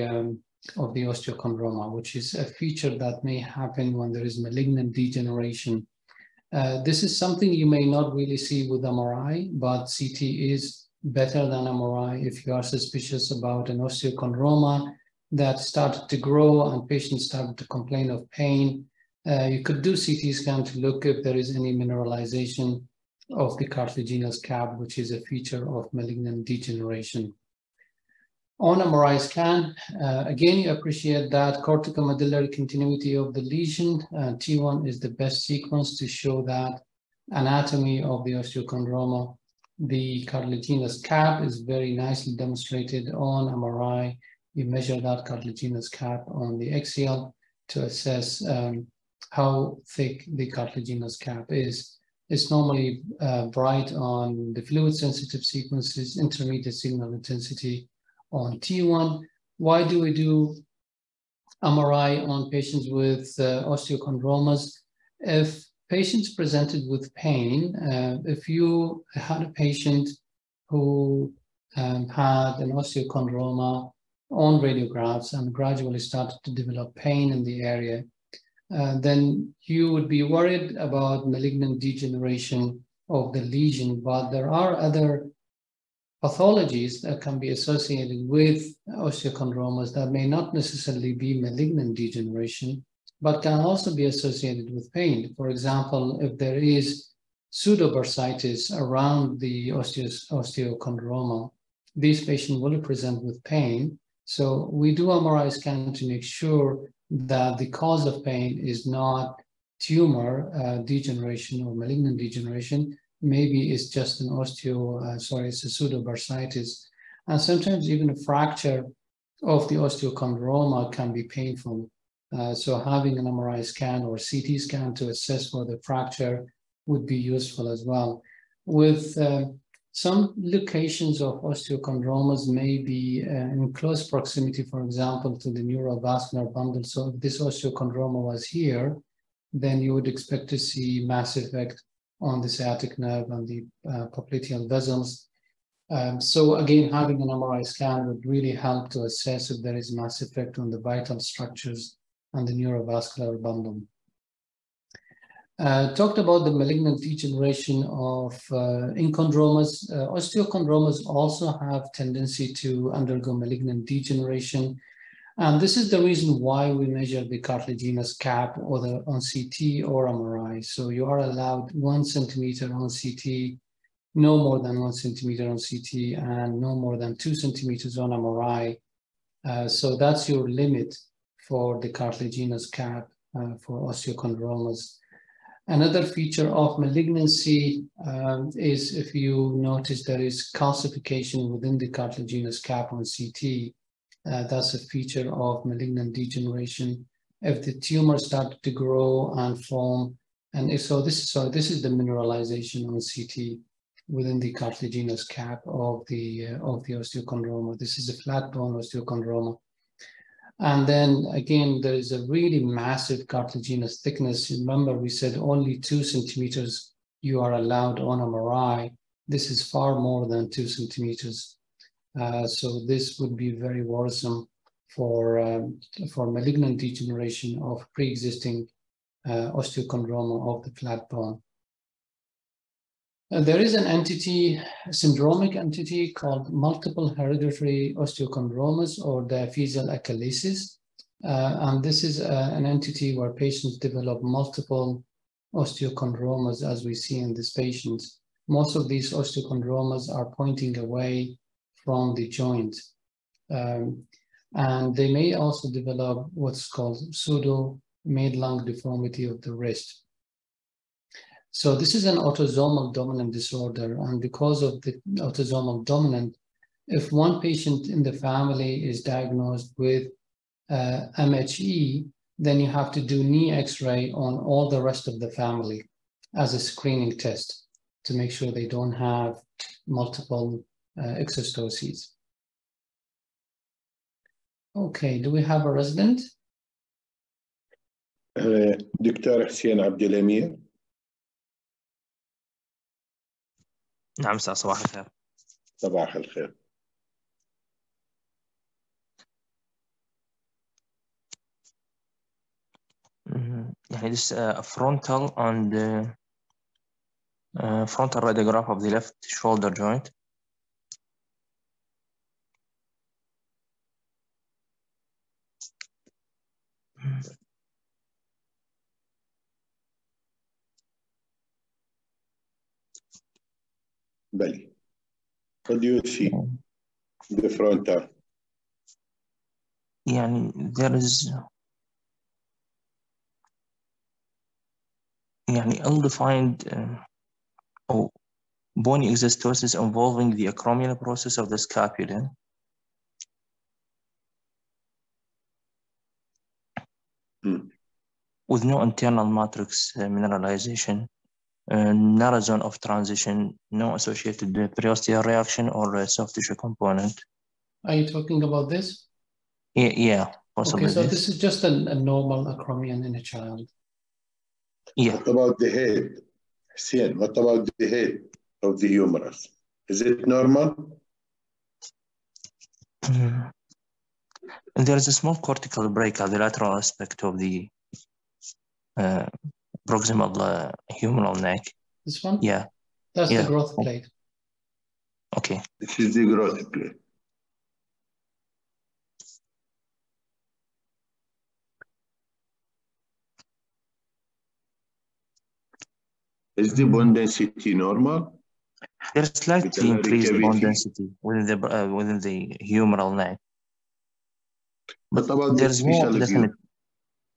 osteochondroma, which is a feature that may happen when there is malignant degeneration. This is something you may not really see with MRI, but CT is better than MRI if you are suspicious about an osteochondroma that started to grow and patients started to complain of pain. You could do CT scan to look if there is any mineralization of the cartilaginous cap, which is a feature of malignant degeneration. On MRI scan, again, you appreciate that corticomedullary continuity of the lesion. T1 is the best sequence to show that anatomy of the osteochondroma. The cartilaginous cap is very nicely demonstrated on MRI. You measure that cartilaginous cap on the axial to assess how thick the cartilaginous cap is. It's normally bright on the fluid-sensitive sequences, intermediate signal intensity on T1. Why do we do MRI on patients with osteochondromas? If patients presented with pain, if you had a patient who had an osteochondroma on radiographs and gradually started to develop pain in the area, then you would be worried about malignant degeneration of the lesion, but there are other pathologies that can be associated with osteochondromas that may not necessarily be malignant degeneration, but can also be associated with pain. For example, if there is pseudobursitis around the osteochondroma, these patients will present with pain. So we do MRI scan to make sure that the cause of pain is not tumor degeneration or malignant degeneration. Maybe it's just an it's a pseudobursitis. And sometimes even a fracture of the osteochondroma can be painful. So having an MRI scan or CT scan to assess for the fracture would be useful as well. With some locations of osteochondromas may be in close proximity, for example, to the neurovascular bundle. So if this osteochondroma was here, then you would expect to see mass effect on the sciatic nerve and the popliteal vessels. So again, having an MRI scan would really help to assess if there is mass effect on the vital structures and the neurovascular bundle. Talked about the malignant degeneration of enchondromas. Osteochondromas also have tendency to undergo malignant degeneration. And this is the reason why we measure the cartilaginous cap or on CT or MRI. So you are allowed 1 centimeter on CT, no more than 1 centimeter on CT, and no more than 2 centimeters on MRI. So that's your limit for the cartilaginous cap for osteochondromas. Another feature of malignancy is if you notice there is calcification within the cartilaginous cap on CT. That's a feature of malignant degeneration. If the tumor started to grow and form, and this is the mineralization on CT within the cartilaginous cap of the osteochondroma. This is a flat bone osteochondroma. And then again, there is a really massive cartilaginous thickness. Remember, we said only 2 centimeters you are allowed on MRI. This is far more than 2 centimeters. So this would be very worrisome for malignant degeneration of pre-existing osteochondroma of the flat bone. There is an entity, a syndromic entity called multiple hereditary osteochondromas or diaphyseal achalasis. And this is an entity where patients develop multiple osteochondromas as we see in this patient. Most of these osteochondromas are pointing away from the joint. And they may also develop what's called pseudo mid-lung deformity of the wrist. So this is an autosomal dominant disorder, and because of the autosomal dominant, if one patient in the family is diagnosed with MHE, then you have to do knee X-ray on all the rest of the family as a screening test to make sure they don't have multiple exostoses. Okay, do we have a resident? دكتور حسين عبد الأمير. نعم أستاذ، صباح الخير. صباح الخير. يعني this frontal and frontal radiograph of the left shoulder joint. بلي. What do you see? The frontal. يعني there is يعني undefined or bony exostosis involving the acromial process of the scapula. With no internal matrix mineralization, narrow zone of transition, no associated periosteal reaction or soft tissue component. Are you talking about this? Yeah, possibly. Okay, so this is just a normal acromion in a child. Yeah. What about the head? Hussein, what about the head of the humerus? Is it normal? And there is a small cortical break at the lateral aspect of the proximal humeral neck. This one? Yeah. That's the growth plate. Okay. This is the growth plate. Is the bone density normal? There's slightly increased bone density within the humeral neck. What about there's the special no view?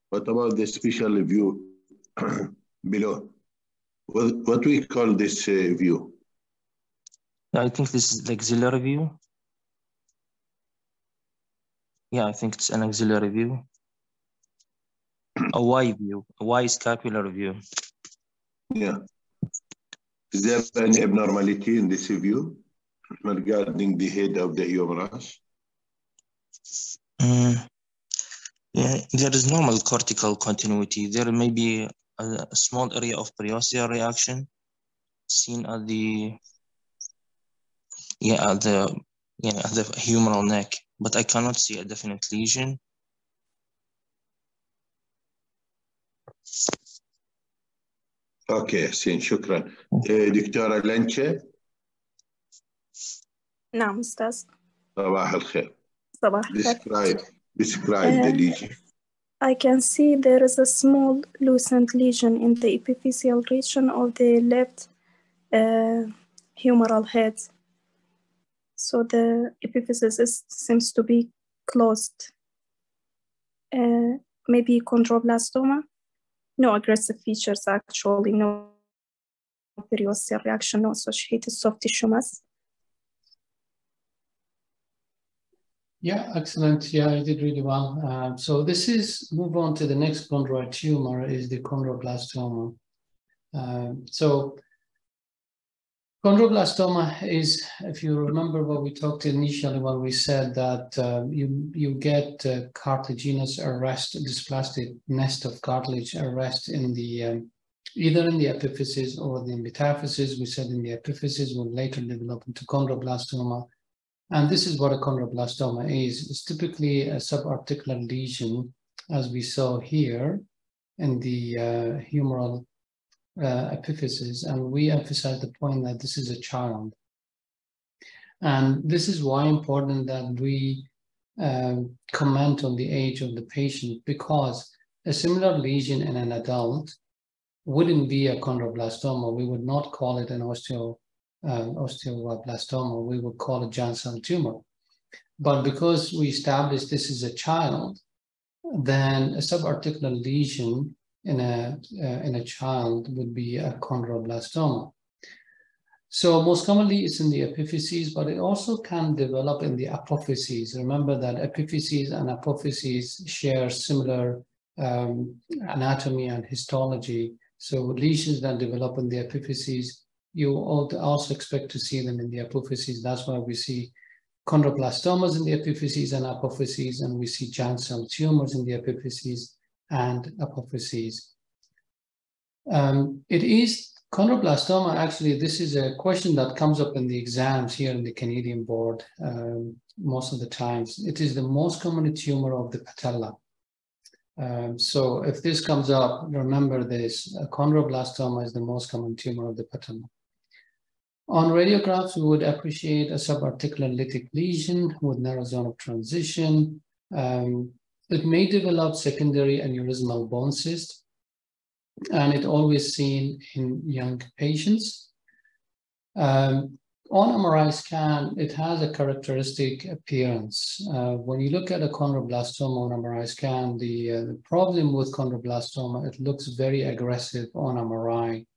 What about the special view below? What we call this view? I think this is the axillary view. Yeah, I think it's an axillary view. A Y view, a Y scapular view. Yeah. Is there any abnormality in this view regarding the head of the humerus? Yeah, there is normal cortical continuity. There may be a small area of periosteal reaction seen at the humeral neck, but I cannot see a definite lesion. اوكي حسين شكرا. دكتورة لنشة. نعم أستاذ. صباح الخير. صباح الخير. Describe the lesion. I can see there is a small lucent lesion in the epiphyseal region of the left humeral head. So the epiphysis seems to be closed. Maybe chondroblastoma. No aggressive features actually, no periosteal reaction, no associated soft tissue mass. Yeah, excellent. Yeah, you did really well. So this is, move on to the next chondroid tumor is the chondroblastoma. So chondroblastoma is, if you remember what we talked initially, when we said that you get cartilaginous arrest, dysplastic nest of cartilage arrest in the, either in the epiphysis or the metaphysis. We said in the epiphysis will later develop into chondroblastoma. And this is what a chondroblastoma is. It's typically a subarticular lesion, as we saw here in the humeral epiphysis. And we emphasize the point that this is a child. And this is why important that we comment on the age of the patient, because a similar lesion in an adult wouldn't be a chondroblastoma. We would not call it an osteoblastoma, we would call it giant cell tumor. But because we established this is a child, then a subarticular lesion in a child would be a chondroblastoma. So most commonly it's in the epiphyses, but it also can develop in the apophyses. Remember that epiphyses and apophyses share similar anatomy and histology. So lesions that develop in the epiphyses, you also expect to see them in the apophyses. That's why we see chondroblastomas in the epiphyses and apophyses, and we see giant cell tumors in the epiphyses and apophyses. Chondroblastoma, actually, this is a question that comes up in the exams here in the Canadian board most of the times. It is the most common tumor of the patella. So if this comes up, remember this, chondroblastoma is the most common tumor of the patella. On radiographs, we would appreciate a subarticular lytic lesion with narrow zone of transition. It may develop secondary aneurysmal bone cyst, and it's always seen in young patients. On MRI scan, it has a characteristic appearance. When you look at a chondroblastoma on MRI scan, the problem with chondroblastoma, it looks very aggressive on MRI.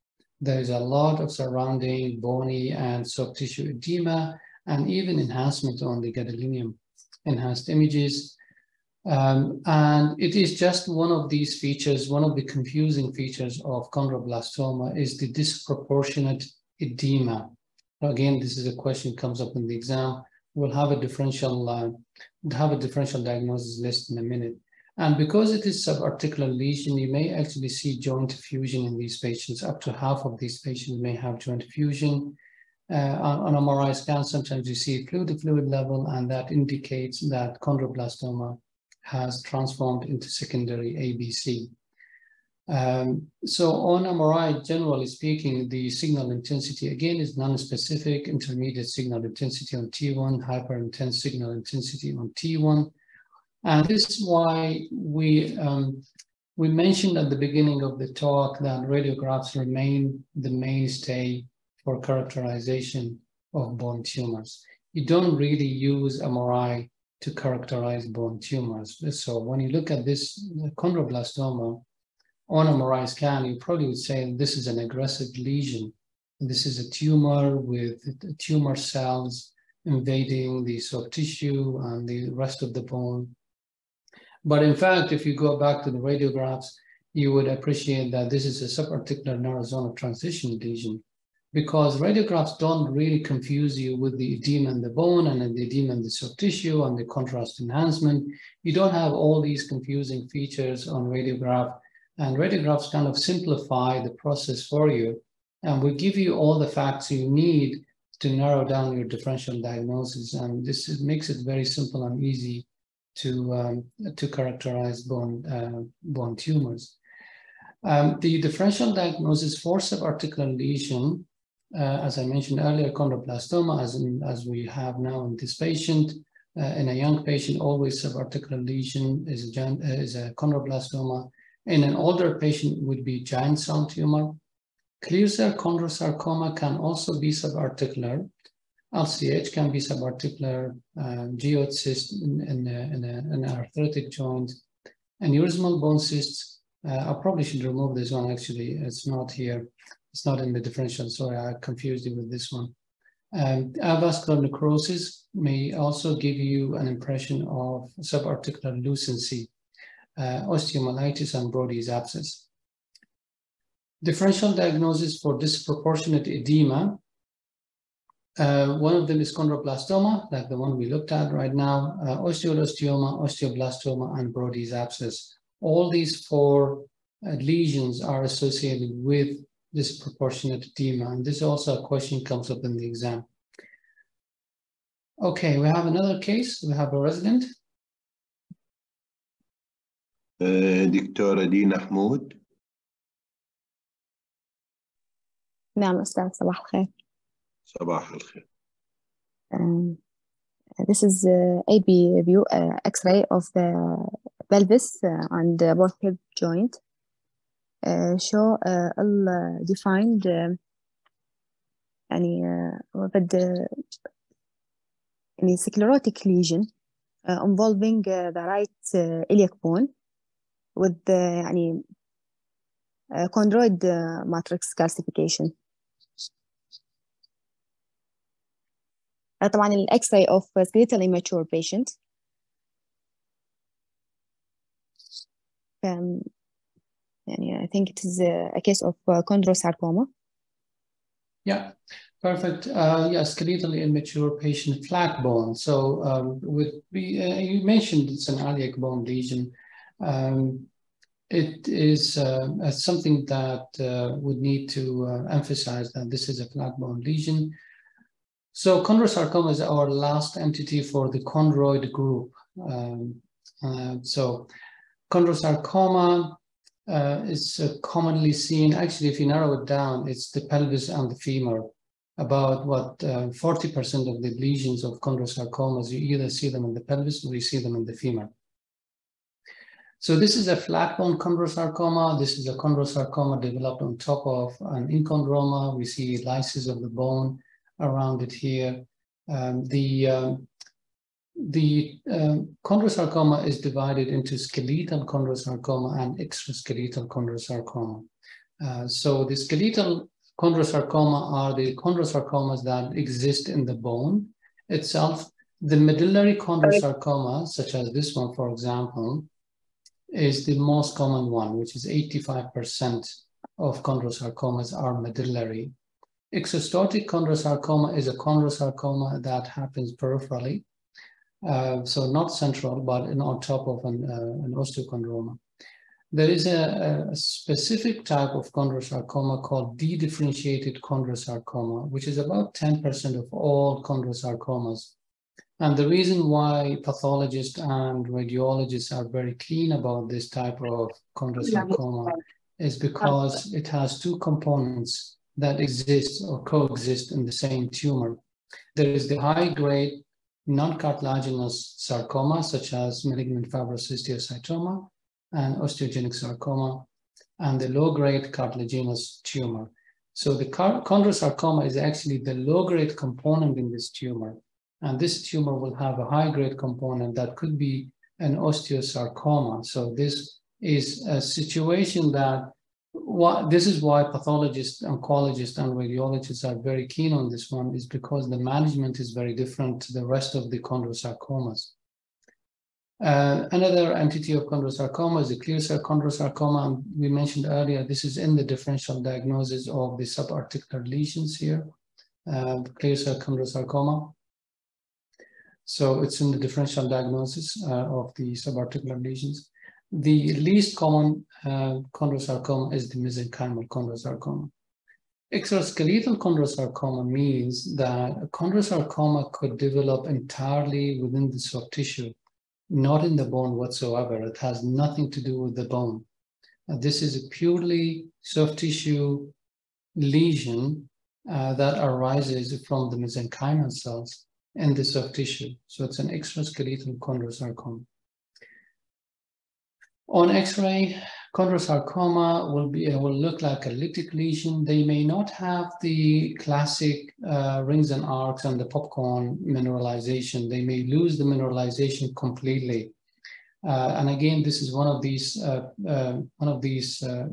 There is a lot of surrounding bony and soft tissue edema, and even enhancement on the gadolinium enhanced images. And it is just one of these features, one of the confusing features of chondroblastoma is the disproportionate edema. Again, this is a question that comes up in the exam. We'll have a differential diagnosis list in a minute. And because it is subarticular lesion, you may actually see joint effusion in these patients. Up to half of these patients may have joint effusion. On MRI scan, sometimes you see fluid-to-fluid level, and that indicates that chondroblastoma has transformed into secondary ABC. So on MRI, generally speaking, the signal intensity, again, is non-specific, intermediate signal intensity on T1, hyperintense signal intensity on T1. And this is why we mentioned at the beginning of the talk that radiographs remain the mainstay for characterization of bone tumors. You don't really use MRI to characterize bone tumors. So when you look at this chondroblastoma on MRI scan, you probably would say this is an aggressive lesion. This is a tumor with tumor cells invading the soft tissue and the rest of the bone. But in fact, if you go back to the radiographs, you would appreciate that this is a subarticular narrow zone of transition lesion, because radiographs don't really confuse you with the edema in the bone and the edema in the soft tissue and the contrast enhancement. You don't have all these confusing features on radiograph, and radiographs kind of simplify the process for you and will give you all the facts you need to narrow down your differential diagnosis. And this makes it very simple and easy to characterize bone tumors. The differential diagnosis for subarticular lesion, as I mentioned earlier, chondroblastoma, as we have now in this patient, in a young patient, always subarticular lesion is a chondroblastoma. In an older patient, it would be giant cell tumor. Clear cell chondrosarcoma can also be subarticular. LCH can be subarticular, geode cyst in an arthritic joint. Aneurysmal bone cysts, I probably should remove this one actually, it's not here. It's not in the differential, sorry, I confused you with this one. Avascular necrosis may also give you an impression of subarticular lucency, osteomyelitis and Brody's abscess. Differential diagnosis for disproportionate edema. One of them is chondroblastoma, like the one we looked at right now, osteoblastoma, osteoblastoma, and Brody's abscess. All these four lesions are associated with disproportionate edema, and this also a question comes up in the exam. Okay, we have another case. We have a resident. دكتورة دينا حمود. نعم أستاذ، صباح الخير. صباح الخير. This is AB view X-ray of the pelvis and both hip joint. Show defined يعني sclerotic lesion involving the right iliac bone with يعني chondroid matrix calcification. طبعا ال X-ray of skeletal immature patient. يعني I think it is a case of chondrosarcoma. Yeah, perfect. Yeah, skeletally immature patient, flat bone. So you mentioned it's an iliac bone lesion. It is something that would need to emphasize that this is a flat bone lesion. So chondrosarcoma is our last entity for the chondroid group. So chondrosarcoma is commonly seen. Actually, if you narrow it down, it's the pelvis and the femur. About 40% of the lesions of chondrosarcomas, you either see them in the pelvis or you see them in the femur. So this is a flat bone chondrosarcoma. This is a chondrosarcoma developed on top of an enchondroma. We see lysis of the bone around it here. The chondrosarcoma is divided into skeletal chondrosarcoma and extraskeletal chondrosarcoma. So the skeletal chondrosarcoma are the chondrosarcomas that exist in the bone itself. The medullary chondrosarcoma, such as this one, for example, is the most common one, which is 85% of chondrosarcomas are medullary. Exostotic chondrosarcoma is a chondrosarcoma that happens peripherally, so not central, but on top of an osteochondroma. There is a specific type of chondrosarcoma called dedifferentiated chondrosarcoma, which is about 10% of all chondrosarcomas. And the reason why pathologists and radiologists are very keen about this type of chondrosarcoma is because it has two components that exist or coexist in the same tumor. There is the high-grade non-cartilaginous sarcoma, such as malignant fibrous histiocytoma and osteogenic sarcoma, and the low-grade cartilaginous tumor. So the chondrosarcoma is actually the low-grade component in this tumor. And this tumor will have a high-grade component that could be an osteosarcoma. So this is a situation that, this is why pathologists, oncologists, and radiologists are very keen on this one, is because the management is very different to the rest of the chondrosarcomas. Another entity of chondrosarcoma is the clear cell chondrosarcoma. And we mentioned earlier, this is in the differential diagnosis of the subarticular lesions here, clear cell chondrosarcoma. So it's in the differential diagnosis of the subarticular lesions. The least common chondrosarcoma is the mesenchymal chondrosarcoma. Extraskeletal chondrosarcoma means that a chondrosarcoma could develop entirely within the soft tissue, not in the bone whatsoever. It has nothing to do with the bone. This is a purely soft tissue lesion that arises from the mesenchymal cells in the soft tissue. So it's an extraskeletal chondrosarcoma. On X-ray, chondrosarcoma will look like a lytic lesion. They may not have the classic rings and arcs and the popcorn mineralization. They may lose the mineralization completely. And again, this is one of these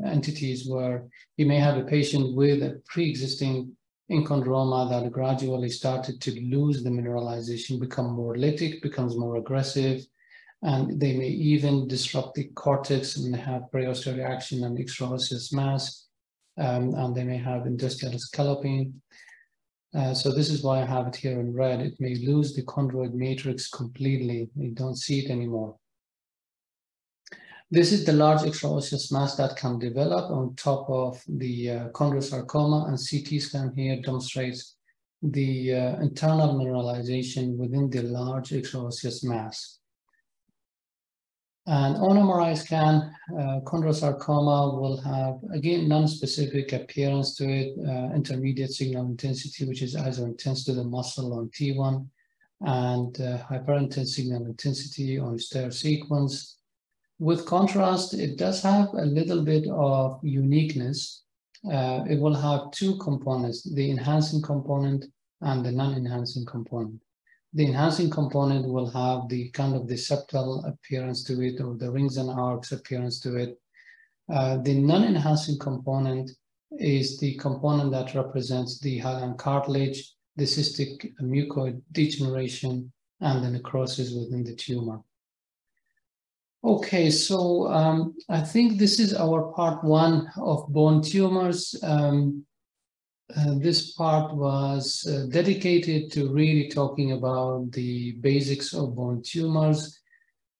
entities where you may have a patient with a pre-existing enchondroma that gradually started to lose the mineralization, become more lytic, becomes more aggressive, and they may even disrupt the cortex and have periosteal reaction and extraosseous mass, and they may have industrial scalloping. So this is why I have it here in red. It may lose the chondroid matrix completely. You don't see it anymore. This is the large extraosseous mass that can develop on top of the chondrosarcoma, and CT scan here demonstrates the internal mineralization within the large extraosseous mass. And on MRI scan, chondrosarcoma will have, again, non-specific appearance to it, intermediate signal intensity, which is isointense to the muscle on T1, and hyperintense signal intensity on stir sequence. With contrast, it does have a little bit of uniqueness. It will have two components, the enhancing component and the non-enhancing component. The enhancing component will have the kind of the septal appearance to it, or the rings and arcs appearance to it. The non-enhancing component is the component that represents the hyaline cartilage, the cystic mucoid degeneration, and the necrosis within the tumor. Okay, so I think this is our part one of bone tumors. This part was dedicated to really talking about the basics of bone tumors,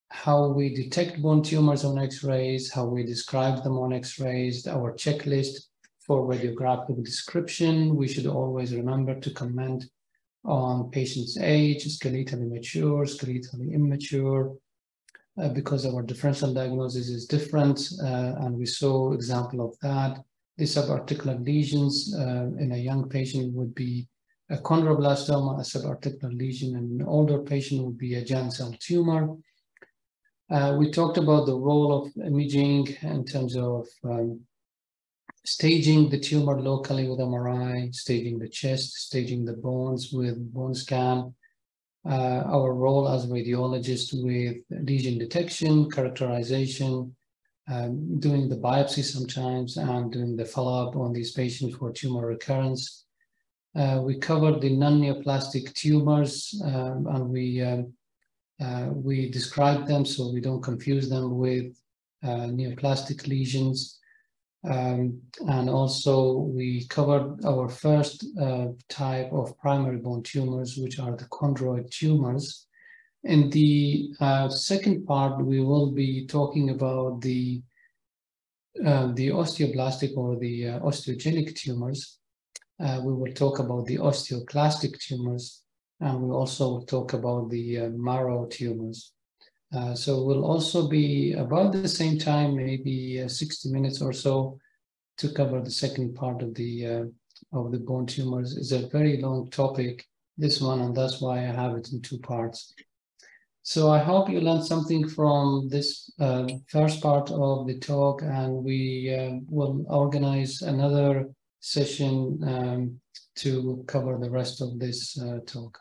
how we detect bone tumors on X-rays, how we describe them on X-rays, our checklist for radiographic description. We should always remember to comment on patient's age, skeletally mature, skeletally immature, because our differential diagnosis is different, and we saw example of that. The subarticular lesions in a young patient would be a chondroblastoma, a subarticular lesion, and an older patient would be a germ cell tumor. We talked about the role of imaging in terms of staging the tumor locally with MRI, staging the chest, staging the bones with bone scan, our role as radiologists with lesion detection, characterization, doing the biopsy sometimes, and doing the follow-up on these patients for tumor recurrence. We covered the non-neoplastic tumors, and we described them so we don't confuse them with neoplastic lesions. And also we covered our first type of primary bone tumors, which are the chondroid tumors. In the second part, we will be talking about the osteoblastic or the osteogenic tumors. We will talk about the osteoclastic tumors, and we also will talk about the marrow tumors. So we'll also be about the same time, maybe 60 minutes or so, to cover the second part of the bone tumors. It's a very long topic, this one, and that's why I have it in two parts. So I hope you learned something from this first part of the talk, and we will organize another session to cover the rest of this talk.